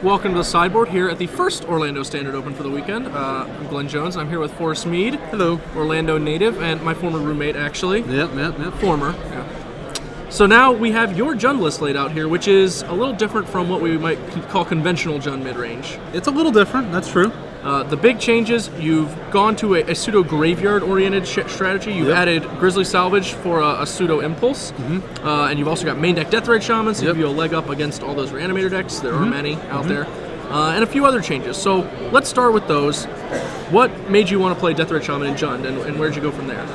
Welcome to the sideboard here at the first Orlando Standard Open for the weekend. I'm Glenn Jones, and I'm here with Forrest Mead. Hello. Orlando native, and my former roommate, actually. Yep. Former, yeah. So now we have your Jund list laid out here, which is a little different from what we might call conventional Jund mid-range. It's a little different, that's true. The big changes, you've gone to a pseudo graveyard-oriented strategy. You've added Grizzly Salvage for a pseudo Impulse, and you've also got main deck Deathrite Shamans to give you a leg up against all those Reanimator decks. There are many out there, and a few other changes. So let's start with those. What made you want to play Deathrite Shaman in Jund, and where'd you go from there?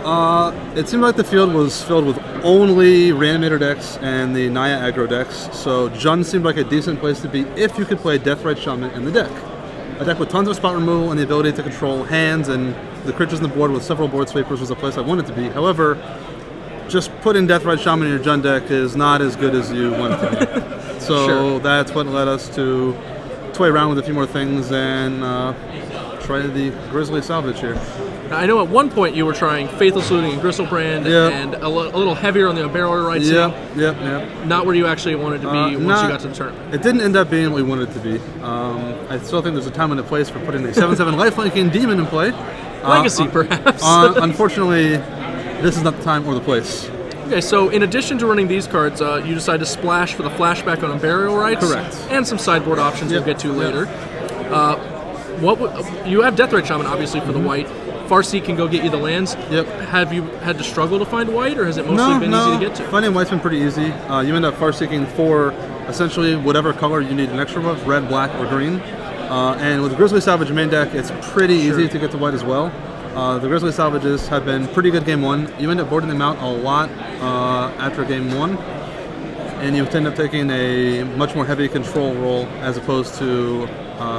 It seemed like the field was filled with only Reanimator decks and the Naya aggro decks, so Jund seemed like a decent place to be if you could play Deathrite Shaman in the deck. A deck with tons of spot removal and the ability to control hands and the creatures on the board with several board sweepers was a place I wanted to be. However, just putting Deathrite Shaman in your Jund deck is not as good as you want it to be. So that's what led us to toy around with a few more things and try the Grizzly Salvage here. Now, I know at one point you were trying Faithless Looting and Gristlebrand and a little heavier on the Unburial Rights. Yep. Not where you actually wanted to be once you got to the tournament. It didn't end up being what we wanted it to be. I still think there's a time and a place for putting the 7/7 lifelinking demon in play. Legacy, perhaps. Unfortunately, this is not the time or the place. Okay, so in addition to running these cards, you decide to splash for the flashback on Unburial Rights. Correct. And some sideboard options we'll get to later. You have Deathrite Shaman, obviously, for the white. Farseek can go get you the lands. Yep. Have you had to struggle to find white, or has it mostly been easy to get to? Finding white's been pretty easy. You end up Farseeking for essentially whatever color you need an extra of, red, black, or green. And with the Grizzly Salvage main deck, it's pretty easy to get to white as well. The Grizzly Salvages have been pretty good game one. You end up boarding them out a lot after game one, and you end up taking a much more heavy control role as opposed to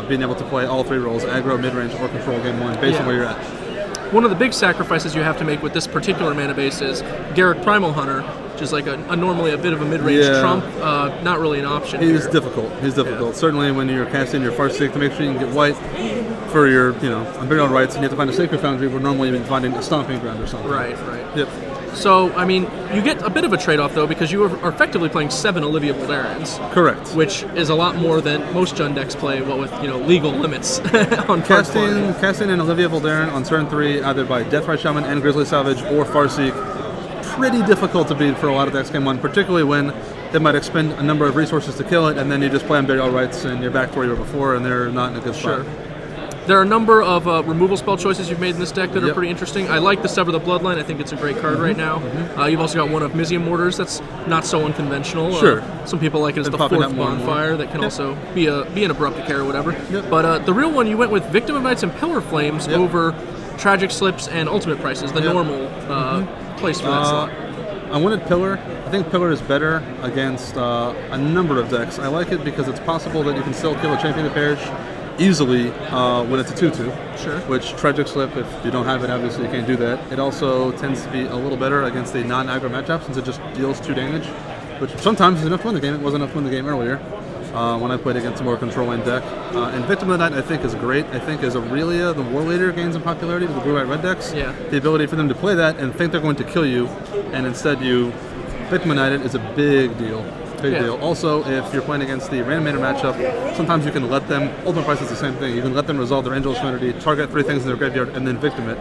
being able to play all three roles, aggro, mid-range, or control game one, based on where you're at. One of the big sacrifices you have to make with this particular mana base is Garruk Primal Hunter, which is like normally a bit of a mid-range trump, not really an option. He's difficult. Certainly when you're casting your Farseek to make sure you can get white for your, Unburial Rights, and you have to find a Sacred Foundry where normally you'd be finding a Stomping Ground or something. Right. Yep. So, I mean, you get a bit of a trade-off, though, because you are effectively playing 7 Olivia Boldarans. Correct. Which is a lot more than most Jund decks play, what with, legal limits on casting an Olivia Boldaran on turn 3, either by Deathrite Shaman and Grizzly Salvage or Farseek, pretty difficult to beat for a lot of decks game 1, particularly when they might expend a number of resources to kill it, and then you just play on Burial Rights, and you're back to where you were before, and they're not in a good spot. Sure. There are a number of removal spell choices you've made in this deck that are pretty interesting. I like the Sever the Bloodline. I think it's a great card right now. You've also got one of Mizium Mortars that's not so unconventional. Sure. Some people like it as the 4th Bonfire that can also be an Abrupt Decay or whatever. Yep. But the real one, you went with Victim of Nights and Pillar Flames over Tragic Slips and Ultimate Prices, the normal place for that slot. I wanted Pillar. I think Pillar is better against a number of decks. I like it because it's possible that you can still kill a Champion of Perish easily when it's a 2/2. Sure. Which Tragic Slip, if you don't have it, obviously you can't do that. It also tends to be a little better against the non-aggro matchup since it just deals 2 damage, which sometimes is enough to win the game. It wasn't enough to win the game earlier when I played against a more controlling deck. And Victim of the Night I think is great. I think as Aurelia, the War Leader, gains in popularity with the blue, white, red decks, the ability for them to play that and think they're going to kill you, and instead you Victim of the Night it is a big deal. Deal. Also, if you're playing against the Reanimator matchup, sometimes you can let them, Ultimate Price is the same thing, you can let them resolve their Angel's Trinity, target 3 things in their graveyard, and then Victim it,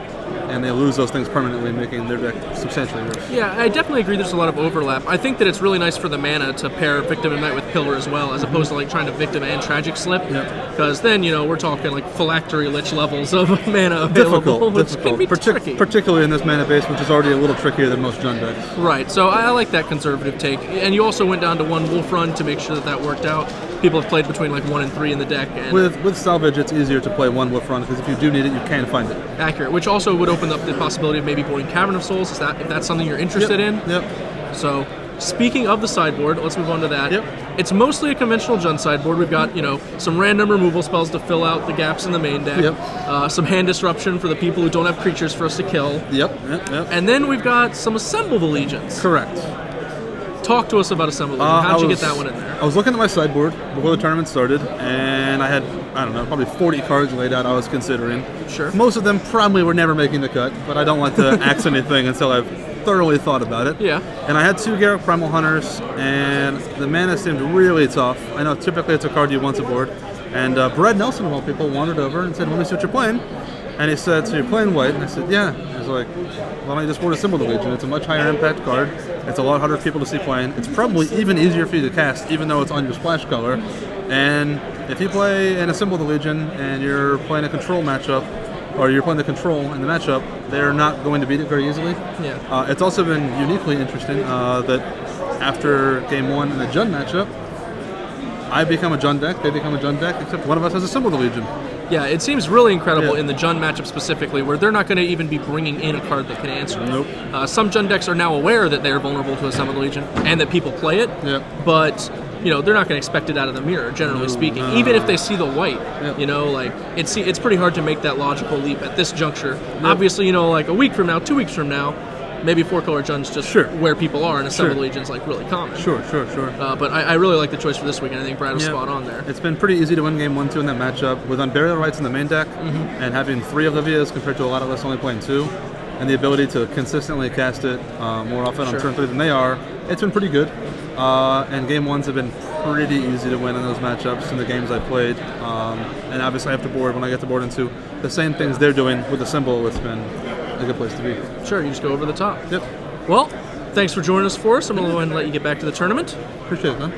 and they lose those things permanently, making their deck substantially worse. Yeah, I definitely agree there's a lot of overlap. I think that it's really nice for the mana to pair Victim of Night with Pillar as well, as opposed to trying to Victim and Tragic Slip, because then, we're talking Phylactery Lich levels of mana available, which can be tricky. Particularly in this mana base, which is already a little trickier than most Jund decks. Right, so I like that conservative take. And you also went down to 1 Wolf Run to make sure that worked out. People have played between 1 and 3 in the deck. And with Salvage, it's easier to play 1 Wolf Run, because if you do need it, you can find it. Accurate, which also would open up the possibility of maybe boarding Cavern of Souls, if that's something you're interested in. Yep. So, speaking of the sideboard, let's move on to that. Yep. It's mostly a conventional Jund sideboard. We've got, some random removal spells to fill out the gaps in the main deck. Yep. Some hand disruption for the people who don't have creatures for us to kill. Yep. And then we've got some Assemble the Legions. Correct. Talk to us about Assemble the Legions. How'd you get that one in there? I was looking at my sideboard before the tournament started, and I had, probably 40 cards laid out I was considering. Sure. Most of them probably were never making the cut, but I don't like to axe anything until I've thoroughly thought about it. Yeah. And I had 2 Garruk Primal Hunters, and the mana seemed really tough. I know typically it's a card you want to board, And Brad Nelson, of all people, wandered over and said, "Let me see what you're playing." And he said, "So you're playing white?" And I said, "Yeah." He's like, "Why don't you just board a Symbol of the Legion? It's a much higher impact card. It's a lot harder for people to see playing. It's probably even easier for you to cast, even though it's on your splash color. And if you play in a Symbol of the Legion and you're playing a control matchup, or you're playing the control in the matchup, they're not going to beat it very easily." Yeah. It's also been uniquely interesting that after game 1 in the Jund matchup, I become a Jund deck, they become a Jund deck, except one of us has a Symbol of the Legion. Yeah, it seems really incredible Yeah. in the Jund matchup specifically, where they're not going to even be bringing in a card that can answer. Nope. Some Jund decks are now aware that they're vulnerable to a Symbol of the Legion and that people play it, Yep. but they're not going to expect it out of the mirror, generally speaking. Even if they see the white, Yep. it's pretty hard to make that logical leap at this juncture. Obviously, like a week from now, 2 weeks from now, maybe 4-color Jund's just Sure. where people are, and a Symbol of Sure. the Legion's like really common. Sure. But I really like the choice for this weekend. I think Brad was Yeah. spot on there. It's been pretty easy to win game 1-2 in that matchup with Unburial Rights in the main deck and having 3 Olivias compared to a lot of us only playing 2, and the ability to consistently cast it more often on turn 3 than they are. It's been pretty good, and game 1s have been pretty easy to win in those matchups in the games I played. And obviously I have to board when I get to board into the same things they're doing with the Symbol. It's been a good place to be. Sure, you just go over the top. Yep. Well, thanks for joining us, Forrest. I'm going to go ahead and let you get back to the tournament. Appreciate it, man.